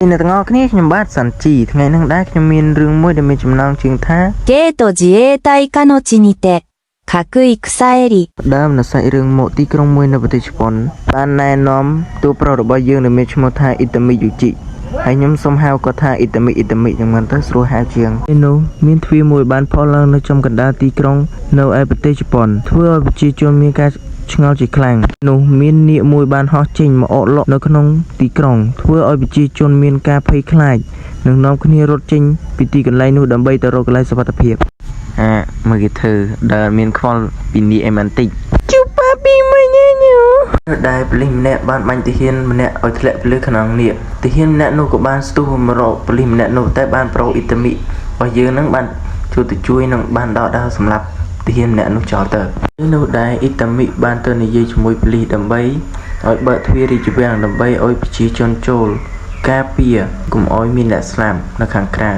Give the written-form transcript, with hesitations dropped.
ในตงอกนี่ខ្ញុំបាទសាន់ជីថ្ងៃនឹងដែរខ្ញុំមានរឿងមួយដែលមានចំណងជើងថាゲート自衛隊下の地にて各戦エリដើមនៅសាច់រឿងមកទីក្រុងមួយនៅប្រទេសជប៉ុនបានណែនាំតួប្រុសរបស់យើងដែលមានឈ្មោះថាអ៊ីតាមីយូជីហើយខ្ញុំសូមហៅគាត់ថាអ៊ីតាមីចឹងមិនទៅស្រួលហៅជាងពេលនោះមានទ្វារមួយបានផុសឡើងនៅចំកណ្ដាលទីក្រុងនៅឯប្រទេសជប៉ុនធ្វើឲ្យប្រជាជនមានការឆ្ងល់ជាខ្លាំងនោះមាននាគមួយបានហោះចេញមកអកលក់នៅក្នុងទីក្រុងធ្វើឲ្យប្រជាជនមានការភ័យខ្លាចនិងនាំគ្នារត់ចេញពីទីកន្លែងនោះដើម្បីទៅរកកន្លែងសុវត្ថិភាពមើលគេធ្វើដែលមានខ្វល់ពីនាគឯមិនតិចជូប៉ាពីមួយញ៉ាញូដែលប៉ូលីសម្នាក់បានបាញ់ទាហានម្នាក់ឲ្យធ្លាក់ពីលើខ្នងនាគទាហានម្នាក់នោះក៏បានស្ទុះមករកប៉ូលីសម្នាក់នោះតែបានប្រុសអ៊ីតាមីរបស់យើងនឹងបានជួយនឹងបានដកដាលសម្រាប់ទាហានម្នាក់នោះចោលទៅនោះដែរអ៊ីតាមីបានទៅនិយាយជាមួយប៉ូលីសដើម្បីឲ្យបើកទ្វាររាជវាំងដើម្បីឲ្យប្រជាជនចូលការពារកុំឲ្យមានអ្នកស្លាប់នៅខាងក្រៅ